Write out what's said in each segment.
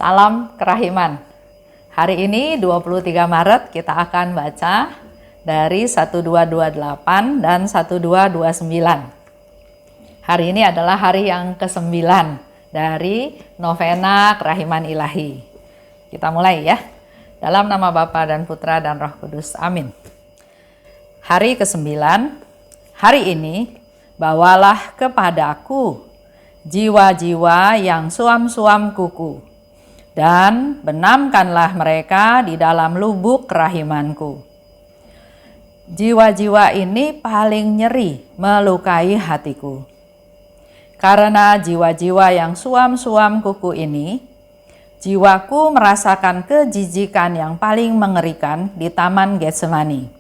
Salam kerahiman. Hari ini 23 Maret kita akan baca dari 1228 dan 1229. Hari ini adalah hari yang ke-9 dari novena kerahiman ilahi. Kita mulai ya. Dalam nama Bapa dan Putra dan Roh Kudus. Amin. Hari ke-9. Hari ini bawalah kepadaku jiwa-jiwa yang suam-suam kuku, dan benamkanlah mereka di dalam lubuk kerahimanku. Jiwa-jiwa ini paling nyeri melukai hatiku. Karena jiwa-jiwa yang suam-suam kuku ini, jiwaku merasakan kejijikan yang paling mengerikan di Taman Getsemani.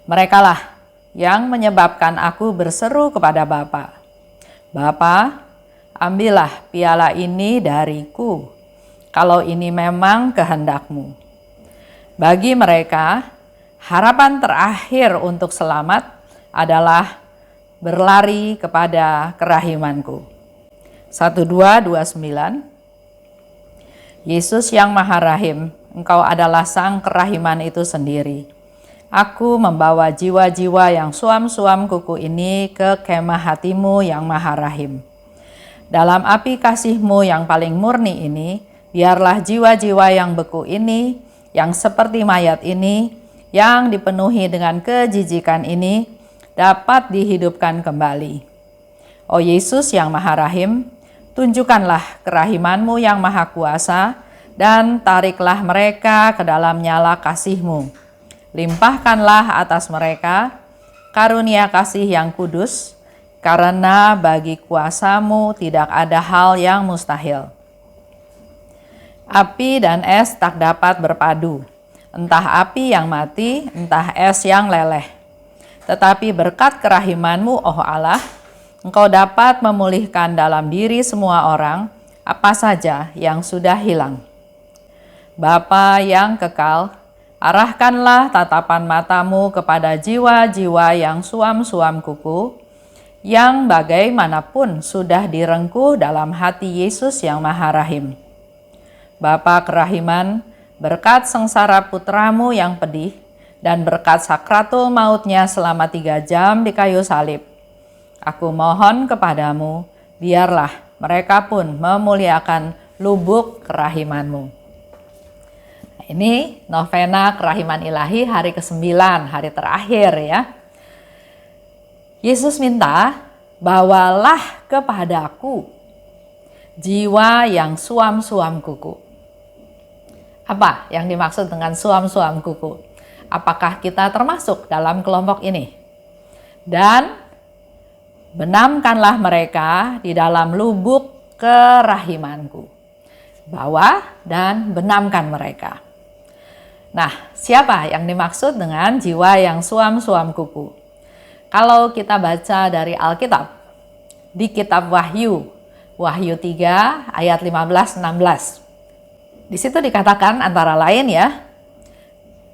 Merekalah yang menyebabkan aku berseru kepada Bapa, "Bapa, ambillah piala ini dariku, kalau ini memang kehendak-Mu." Bagi mereka, harapan terakhir untuk selamat adalah berlari kepada kerahimanku. 1229. Yesus yang Maha Rahim, Engkau adalah Sang Kerahiman itu sendiri. Aku membawa jiwa-jiwa yang suam-suam kuku ini ke kemah hati-Mu yang Maha Rahim. Dalam api kasih-Mu yang paling murni ini, biarlah jiwa-jiwa yang beku ini, yang seperti mayat ini, yang dipenuhi dengan kejijikan ini, dapat dihidupkan kembali. O Yesus yang Maha Rahim, tunjukkanlah kerahiman-Mu yang Maha Kuasa, dan tariklah mereka ke dalam nyala kasih-Mu. Limpahkanlah atas mereka karunia kasih yang kudus, karena bagi kuasa-Mu tidak ada hal yang mustahil. Api dan es tak dapat berpadu, entah api yang mati, entah es yang leleh. Tetapi berkat kerahiman-Mu, oh Allah, Engkau dapat memulihkan dalam diri semua orang apa saja yang sudah hilang. Bapa yang kekal, arahkanlah tatapan mata-Mu kepada jiwa-jiwa yang suam-suam kuku, yang bagaimanapun sudah direngkuh dalam hati Yesus yang Maha Rahim. Bapa kerahiman, berkat sengsara putra-Mu yang pedih, dan berkat sakratul mautnya selama 3 jam di kayu salib, aku mohon kepadamu, biarlah mereka pun memuliakan lubuk kerahiman-Mu. Ini novena kerahiman ilahi hari ke-9, hari terakhir ya. Yesus minta, bawalah kepadaku jiwa yang suam-suam kuku. Apa yang dimaksud dengan suam-suam kuku? Apakah kita termasuk dalam kelompok ini? Dan benamkanlah mereka di dalam lubuk kerahimanku. Bawa dan benamkan mereka. Nah, siapa yang dimaksud dengan jiwa yang suam-suam kuku? Kalau kita baca dari Alkitab, di kitab Wahyu 3 ayat 15-16. Di situ dikatakan antara lain ya,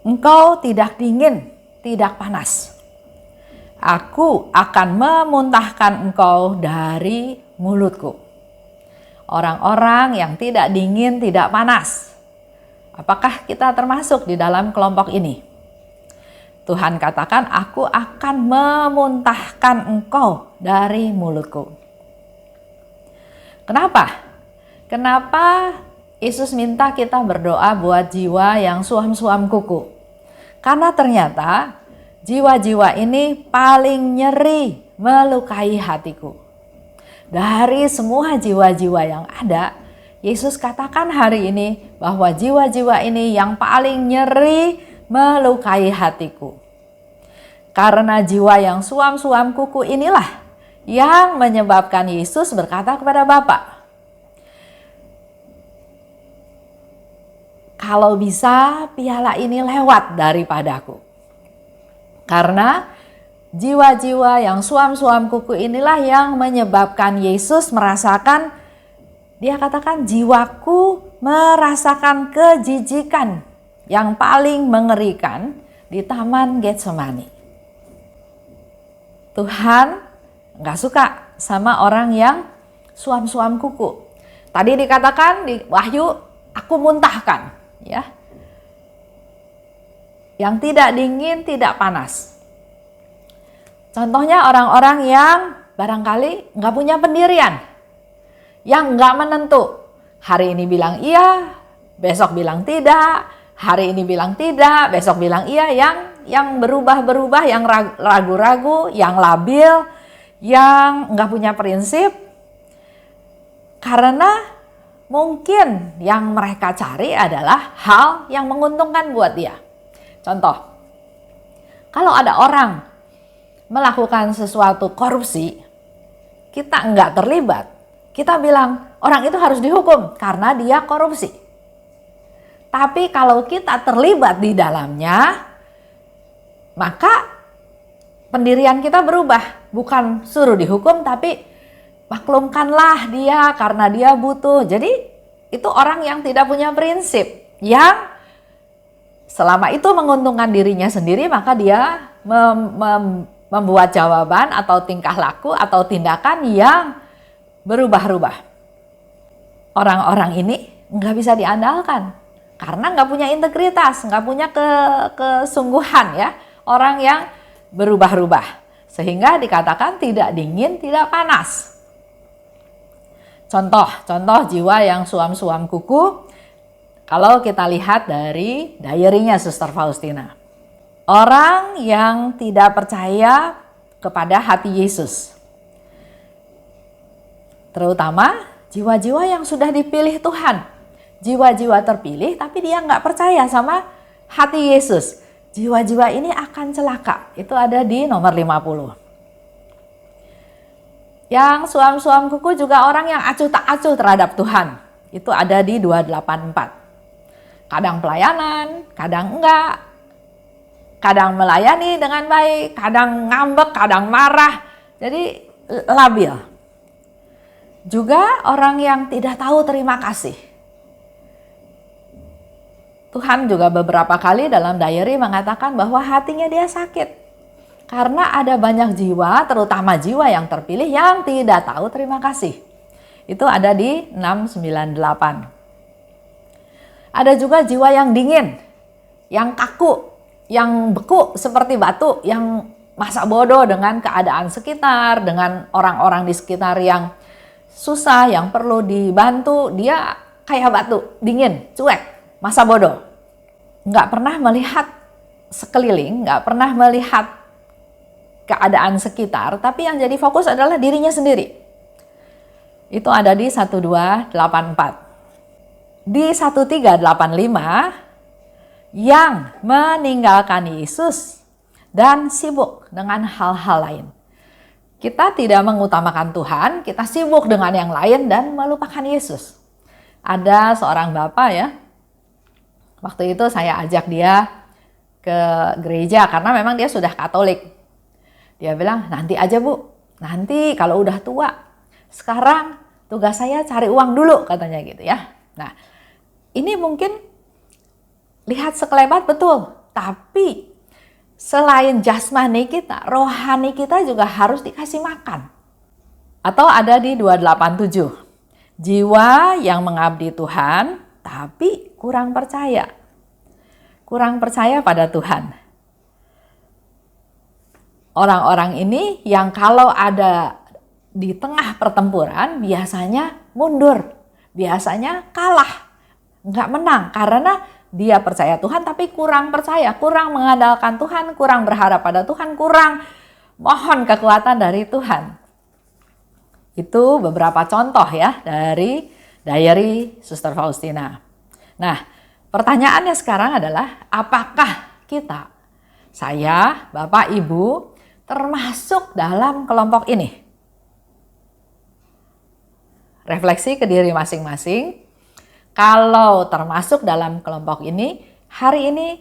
engkau tidak dingin, tidak panas. Aku akan memuntahkan engkau dari mulutku. Orang-orang yang tidak dingin, tidak panas. Apakah kita termasuk di dalam kelompok ini? Tuhan katakan, aku akan memuntahkan engkau dari mulutku. Kenapa? Kenapa Yesus minta kita berdoa buat jiwa yang suam-suam kuku? Karena ternyata jiwa-jiwa ini paling nyeri melukai hatiku. Dari semua jiwa-jiwa yang ada, Yesus katakan hari ini bahwa jiwa-jiwa ini yang paling nyeri melukai hatiku. Karena jiwa yang suam-suam kuku inilah yang menyebabkan Yesus berkata kepada Bapa, kalau bisa piala ini lewat daripadaku. Karena jiwa-jiwa yang suam-suam kuku inilah yang menyebabkan Yesus merasakan, dia katakan jiwaku merasakan kejijikan yang paling mengerikan di Taman Getsemani. Tuhan nggak suka sama orang yang suam-suam kuku. Tadi dikatakan di Wahyu, aku muntahkan, ya. Yang tidak dingin, tidak panas. Contohnya orang-orang yang barangkali nggak punya pendirian, yang nggak menentu. Hari ini bilang iya, besok bilang tidak. Hari ini bilang tidak, besok bilang iya. Yang berubah-berubah, yang ragu-ragu, yang labil, yang nggak punya prinsip. Karena mungkin yang mereka cari adalah hal yang menguntungkan buat dia. Contoh, kalau ada orang melakukan sesuatu korupsi, kita nggak terlibat, kita bilang orang itu harus dihukum karena dia korupsi. Tapi kalau kita terlibat di dalamnya, maka pendirian kita berubah. Bukan suruh dihukum, tapi maklumkanlah dia karena dia butuh. Jadi itu orang yang tidak punya prinsip, yang selama itu menguntungkan dirinya sendiri, maka dia membuat jawaban atau tingkah laku atau tindakan yang berubah-ubah. Orang-orang ini nggak bisa diandalkan karena nggak punya integritas, nggak punya kesungguhan, ya. Orang yang berubah-ubah, sehingga dikatakan tidak dingin, tidak panas. Contoh jiwa yang suam-suam kuku, kalau kita lihat dari diary-nya Suster Faustina. Orang yang tidak percaya kepada hati Yesus. Terutama jiwa-jiwa yang sudah dipilih Tuhan. Jiwa-jiwa terpilih tapi dia nggak percaya sama hati Yesus. Jiwa-jiwa ini akan celaka. Itu ada di nomor 50. Yang suam-suam kuku juga orang yang acuh tak acuh terhadap Tuhan. Itu ada di 284. Kadang pelayanan, kadang enggak. Kadang melayani dengan baik, kadang ngambek, kadang marah. Jadi labil. Juga orang yang tidak tahu terima kasih. Tuhan juga beberapa kali dalam diary mengatakan bahwa hatinya dia sakit. Karena ada banyak jiwa, terutama jiwa yang terpilih yang tidak tahu terima kasih. Itu ada di 698. Ada juga jiwa yang dingin, yang kaku, yang beku seperti batu, yang masa bodoh dengan keadaan sekitar, dengan orang-orang di sekitar yang susah, yang perlu dibantu. Dia kayak batu, dingin, cuek, masa bodoh. Nggak pernah melihat sekeliling, nggak pernah melihat keadaan sekitar, tapi yang jadi fokus adalah dirinya sendiri. Itu ada di 1284. Di 1385, yang meninggalkan Yesus dan sibuk dengan hal-hal lain. Kita tidak mengutamakan Tuhan, kita sibuk dengan yang lain dan melupakan Yesus. Ada seorang bapak, ya, waktu itu saya ajak dia ke gereja karena memang dia sudah Katolik. Dia bilang, nanti aja Bu, nanti kalau udah tua. Sekarang tugas saya cari uang dulu, katanya gitu, ya. Nah, ini mungkin lihat sekelebat betul, tapi selain jasmani kita, rohani kita juga harus dikasih makan. Atau ada di 287, jiwa yang mengabdi Tuhan tapi kurang percaya. Kurang percaya pada Tuhan. Orang-orang ini yang kalau ada di tengah pertempuran biasanya mundur, biasanya kalah, nggak menang karena dia percaya Tuhan tapi kurang percaya, kurang mengandalkan Tuhan, kurang berharap pada Tuhan, kurang mohon kekuatan dari Tuhan. Itu beberapa contoh, ya, dari diary Suster Faustina. Nah, pertanyaannya sekarang adalah apakah kita, saya, Bapak, Ibu, termasuk dalam kelompok ini? Refleksi ke diri masing-masing. Kalau termasuk dalam kelompok ini, hari ini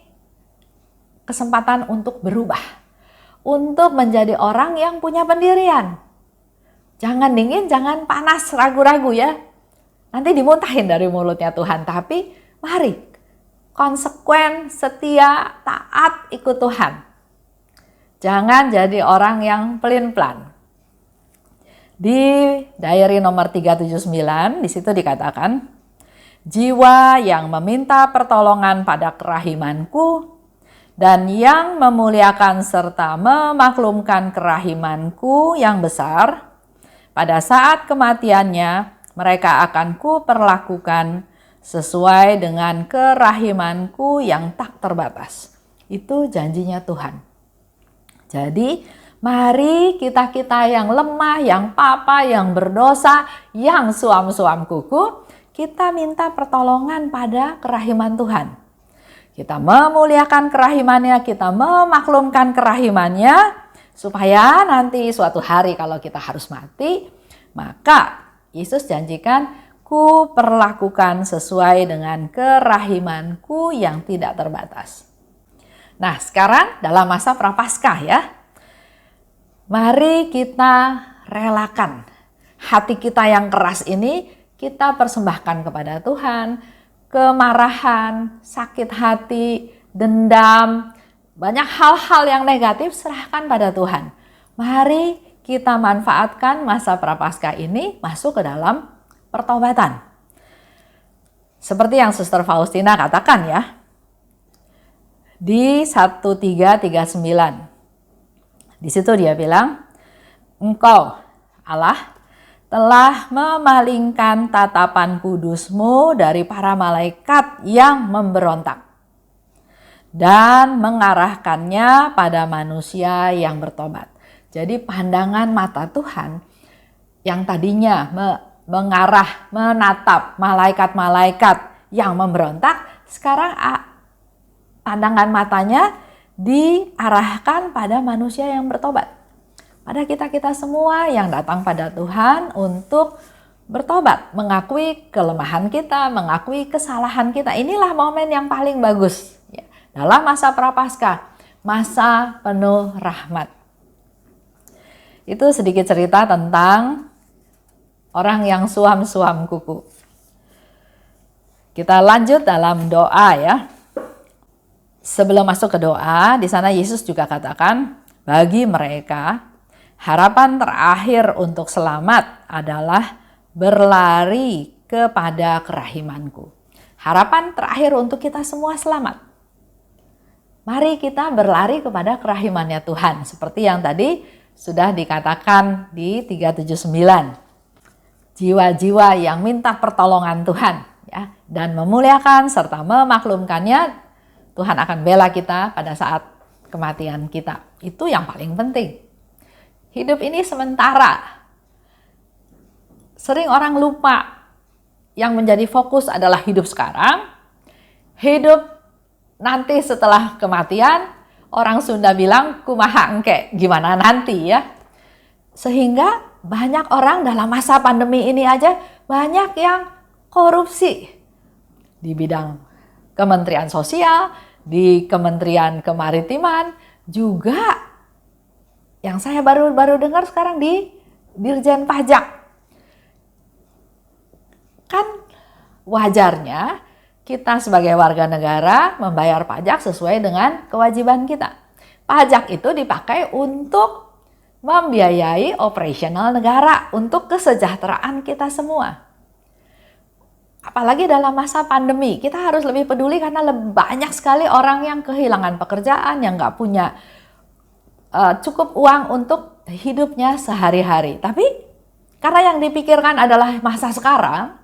kesempatan untuk berubah. Untuk menjadi orang yang punya pendirian. Jangan dingin, jangan panas, ragu-ragu, ya. Nanti dimuntahin dari mulutnya Tuhan. Tapi mari, konsekuen, setia, taat, ikut Tuhan. Jangan jadi orang yang pelin-pelan. Di diary nomor 379 di situ dikatakan, jiwa yang meminta pertolongan pada kerahimanku dan yang memuliakan serta memaklumkan kerahimanku yang besar, pada saat kematiannya mereka akan kuperlakukan sesuai dengan kerahimanku yang tak terbatas. Itu janjinya Tuhan. Jadi mari kita-kita yang lemah, yang papa, yang berdosa, yang suam-suam kuku, kita minta pertolongan pada kerahiman Tuhan. Kita memuliakan kerahimannya, kita memaklumkan kerahimannya, supaya nanti suatu hari kalau kita harus mati, maka Yesus janjikan, ku perlakukan sesuai dengan kerahimanku yang tidak terbatas. Nah, sekarang dalam masa Prapaskah ya, mari kita relakan hati kita yang keras ini, kita persembahkan kepada Tuhan. Kemarahan, sakit hati, dendam, banyak hal-hal yang negatif serahkan pada Tuhan. Mari kita manfaatkan masa Prapaskah ini masuk ke dalam pertobatan. Seperti yang Suster Faustina katakan ya, di 1339. Di situ dia bilang, Engkau Allah telah memalingkan tatapan kudus-Mu dari para malaikat yang memberontak dan mengarahkannya pada manusia yang bertobat. Jadi pandangan mata Tuhan yang tadinya mengarah, menatap malaikat-malaikat yang memberontak, sekarang pandangan matanya diarahkan pada manusia yang bertobat. Pada kita-kita semua yang datang pada Tuhan untuk bertobat, mengakui kelemahan kita, mengakui kesalahan kita. Inilah momen yang paling bagus ya, dalam masa Prapaskah, masa penuh rahmat. Itu sedikit cerita tentang orang yang suam-suam kuku. Kita lanjut dalam doa ya. Sebelum masuk ke doa, di sana Yesus juga katakan, bagi mereka harapan terakhir untuk selamat adalah berlari kepada kerahimanku. Harapan terakhir untuk kita semua selamat. Mari kita berlari kepada kerahimannya Tuhan. Seperti yang tadi sudah dikatakan di 379. Jiwa-jiwa yang minta pertolongan Tuhan ya, dan memuliakan serta memaklumkannya, Tuhan akan bela kita pada saat kematian kita. Itu yang paling penting. Hidup ini sementara. Sering orang lupa yang menjadi fokus adalah hidup sekarang. Hidup nanti setelah kematian, orang Sunda bilang kumaha engke, gimana nanti ya. Sehingga banyak orang dalam masa pandemi ini aja banyak yang korupsi di bidang Kementerian Sosial, di Kementerian Kemaritiman, juga yang saya baru dengar sekarang di Dirjen Pajak. Kan wajarnya kita sebagai warga negara membayar pajak sesuai dengan kewajiban kita. Pajak itu dipakai untuk membiayai operasional negara, untuk kesejahteraan kita semua. Apalagi dalam masa pandemi, kita harus lebih peduli karena banyak sekali orang yang kehilangan pekerjaan, yang nggak punya cukup uang untuk hidupnya sehari-hari. Tapi karena yang dipikirkan adalah masa sekarang,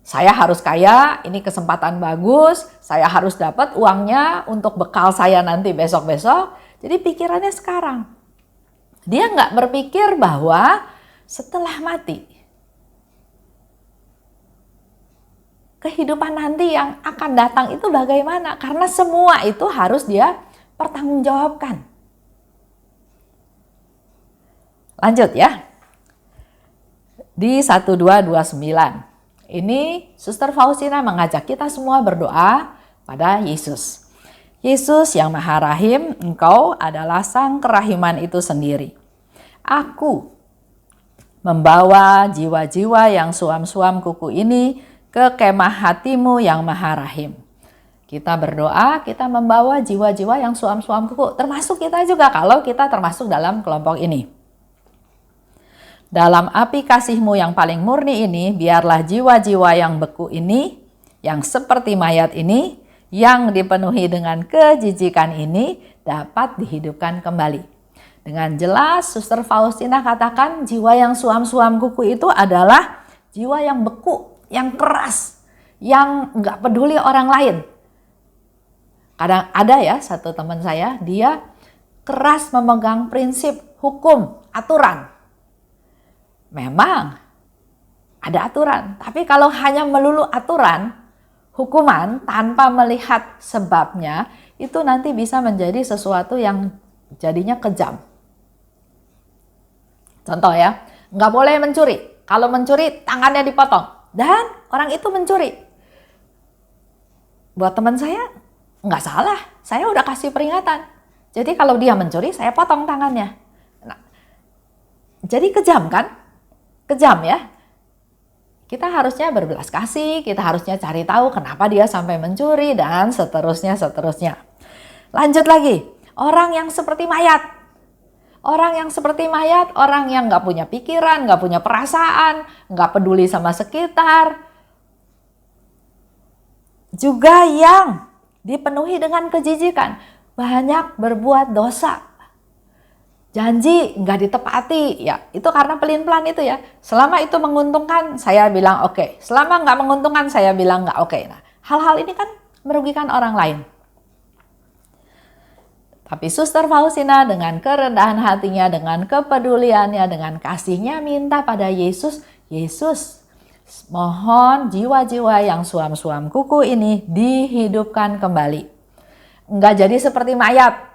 saya harus kaya, ini kesempatan bagus, saya harus dapat uangnya untuk bekal saya nanti besok-besok. Jadi pikirannya sekarang. Dia nggak berpikir bahwa setelah mati, kehidupan nanti yang akan datang itu bagaimana? Karena semua itu harus dia pertanggungjawabkan. Lanjut ya. Di 1229. Ini Suster Faustina mengajak kita semua berdoa pada Yesus. Yesus yang Maha Rahim, Engkau adalah Sang Kerahiman itu sendiri. Aku membawa jiwa-jiwa yang suam-suam kuku ini ke kemah hati-Mu yang Maha Rahim. Kita berdoa, kita membawa jiwa-jiwa yang suam-suam kuku, termasuk kita juga kalau kita termasuk dalam kelompok ini. Dalam api kasih-Mu yang paling murni ini, biarlah jiwa-jiwa yang beku ini, yang seperti mayat ini, yang dipenuhi dengan kejijikan ini, dapat dihidupkan kembali. Dengan jelas, Suster Faustina katakan jiwa yang suam-suam kuku itu adalah jiwa yang beku, yang keras, yang nggak peduli orang lain. Kadang ada ya satu teman saya, dia keras memegang prinsip hukum, aturan. Memang ada aturan, tapi kalau hanya melulu aturan, hukuman tanpa melihat sebabnya, itu nanti bisa menjadi sesuatu yang jadinya kejam. Contoh ya, nggak boleh mencuri. Kalau mencuri, tangannya dipotong. Dan orang itu mencuri. Buat teman saya, nggak salah. Saya udah kasih peringatan. Jadi kalau dia mencuri, saya potong tangannya. Nah, jadi kejam kan? Kejam ya. Kita harusnya berbelas kasih, kita harusnya cari tahu kenapa dia sampai mencuri, dan seterusnya. Lanjut lagi, orang yang seperti mayat. Orang yang seperti mayat, orang yang nggak punya pikiran, nggak punya perasaan, nggak peduli sama sekitar. Juga yang dipenuhi dengan kejijikan, banyak berbuat dosa. Janji nggak ditepati, ya itu karena pelin-pelan itu ya. Selama itu menguntungkan, saya bilang oke. Selama nggak menguntungkan, saya bilang nggak oke. Nah, hal-hal ini kan merugikan orang lain. Tapi Suster Faustina dengan kerendahan hatinya, dengan kepeduliannya, dengan kasihnya minta pada Yesus, Yesus mohon jiwa-jiwa yang suam-suam kuku ini dihidupkan kembali. Enggak jadi seperti mayat.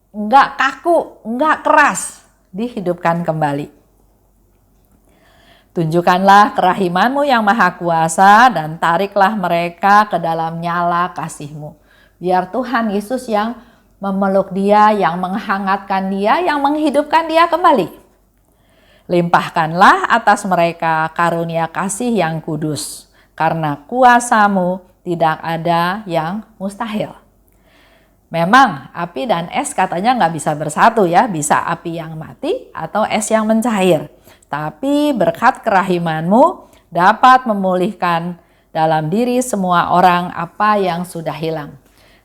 Enggak kaku, enggak keras, dihidupkan kembali. Tunjukkanlah kerahiman-Mu yang maha kuasa dan tariklah mereka ke dalam nyala kasih-Mu. Biar Tuhan Yesus yang memeluk dia, yang menghangatkan dia, yang menghidupkan dia kembali. Limpahkanlah atas mereka karunia kasih yang kudus, karena kuasa-Mu tidak ada yang mustahil. Memang api dan es katanya nggak bisa bersatu ya, bisa api yang mati atau es yang mencair. Tapi berkat kerahiman-Mu dapat memulihkan dalam diri semua orang apa yang sudah hilang.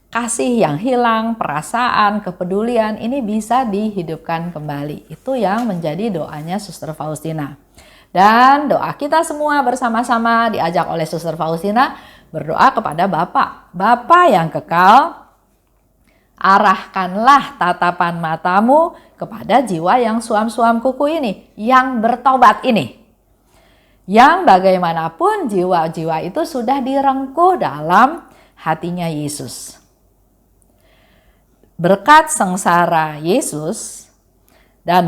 Kasih yang hilang, perasaan, kepedulian ini bisa dihidupkan kembali. Itu yang menjadi doanya Suster Faustina. Dan doa kita semua bersama-sama diajak oleh Suster Faustina berdoa kepada Bapa. Bapa yang kekal, arahkanlah tatapan mata-Mu kepada jiwa yang suam-suam kuku ini, yang bertobat ini. Yang bagaimanapun jiwa-jiwa itu sudah direngkuh dalam hatinya Yesus. Berkat sengsara Yesus dan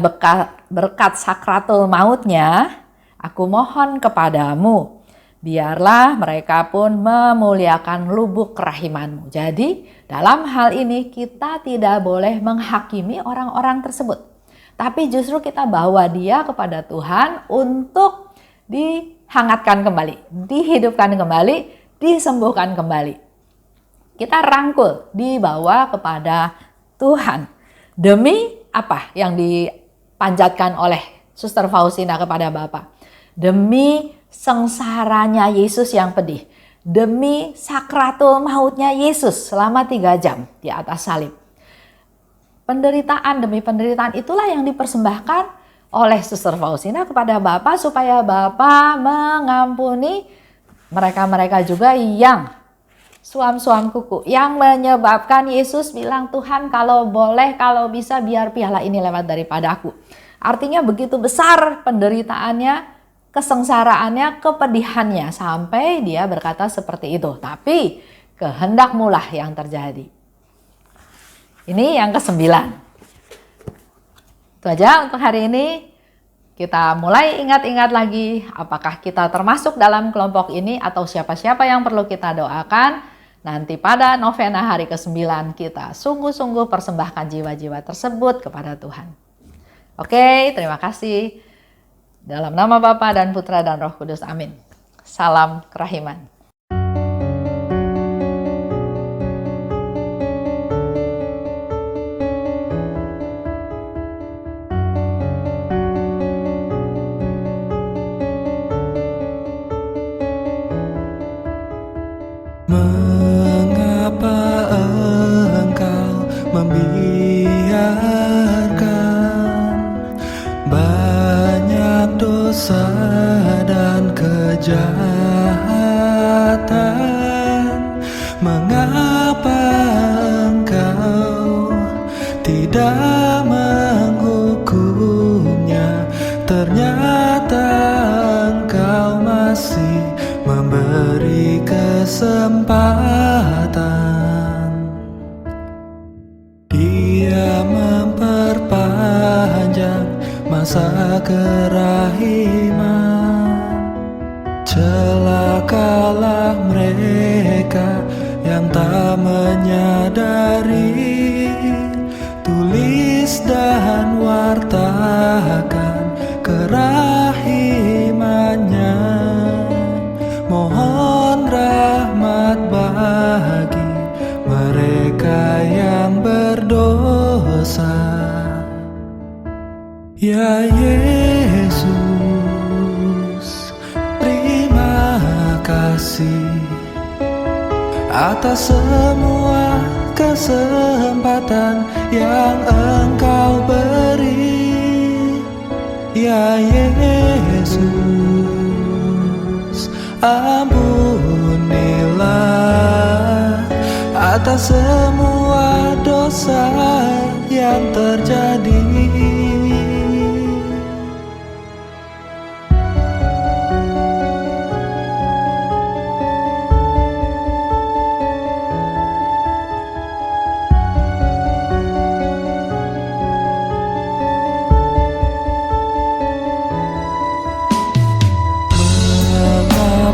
berkat sakratul mautnya, aku mohon kepadamu, biarlah mereka pun memuliakan lubuk kerahiman-Mu. Jadi dalam hal ini kita tidak boleh menghakimi orang-orang tersebut. Tapi justru kita bawa dia kepada Tuhan untuk dihangatkan kembali, dihidupkan kembali, disembuhkan kembali. Kita rangkul, dibawa kepada Tuhan. Demi apa yang dipanjatkan oleh Suster Faustina kepada Bapa? Demi sengsaranya Yesus yang pedih, demi sakratul mautnya Yesus selama 3 jam di atas salib. Penderitaan demi penderitaan itulah yang dipersembahkan oleh Suster Faustina kepada Bapa supaya Bapa mengampuni mereka-mereka juga yang suam-suam kuku, yang menyebabkan Yesus bilang, Tuhan kalau boleh, kalau bisa biar piala ini lewat daripadaku. Artinya begitu besar penderitaannya, kesengsaraannya, kepedihannya, sampai dia berkata seperti itu. Tapi kehendak-Mu lah yang terjadi. Ini yang ke-9. Itu aja untuk hari ini. Kita mulai ingat-ingat lagi apakah kita termasuk dalam kelompok ini atau siapa-siapa yang perlu kita doakan. Nanti pada novena hari ke-9 kita sungguh-sungguh persembahkan jiwa-jiwa tersebut kepada Tuhan. Oke, terima kasih. Dalam nama Bapa dan Putra dan Roh Kudus, amin. Salam kerahiman. Mengapa Engkau membiarkan banyak dosa dan kejahatan? Mengapa Engkau tidak menghukumnya? Ternyata Engkau masih memberi kesempatan. Dia memperpanjang masa kerahiman. Celakalah mereka yang tak menyadari. Tulis dan wartakan kerahimannya. Mohon rahmat bagi mereka yang berdosa. Ya Yesus, terima kasih atas semua kesempatan yang Engkau beri. Ya Yesus, ampunilah atas semua dosa yang terjadi.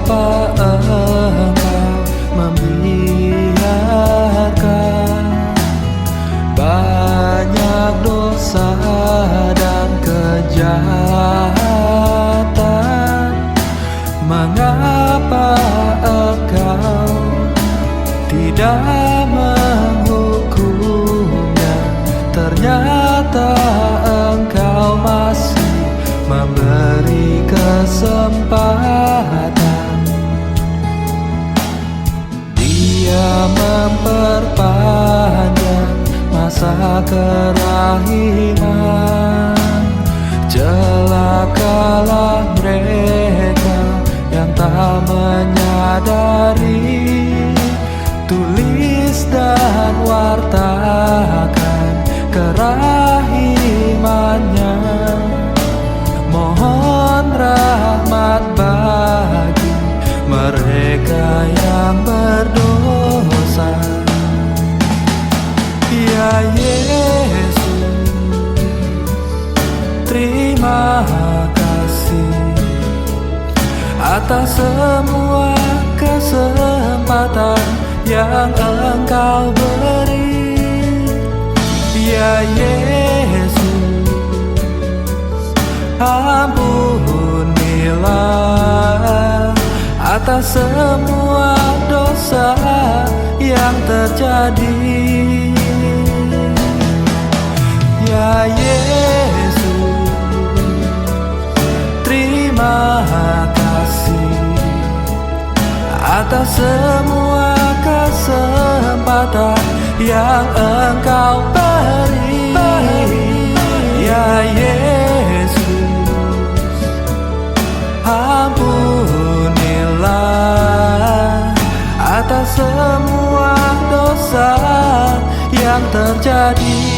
Mengapa Engkau membiarkan banyak dosa dan kejahatan? Mengapa Engkau tidak menghukumnya? Ternyata Engkau masih memberi kesempatan. Dia memperpanjang masa kerahiman. Celakalah mereka yang tak menyadari. Tulis dan wartakan kerahimannya. Mohon rahmat bagi mereka yang berdosa. Ya Yesus, terima kasih atas semua kesempatan yang Engkau beri. Ya Yesus, ampunilah atas semua dosa yang terjadi. Ya Yesus, terima kasih atas semua kesempatan yang Engkau beri. Ya Yesus, ampunilah atas semua dosa yang terjadi.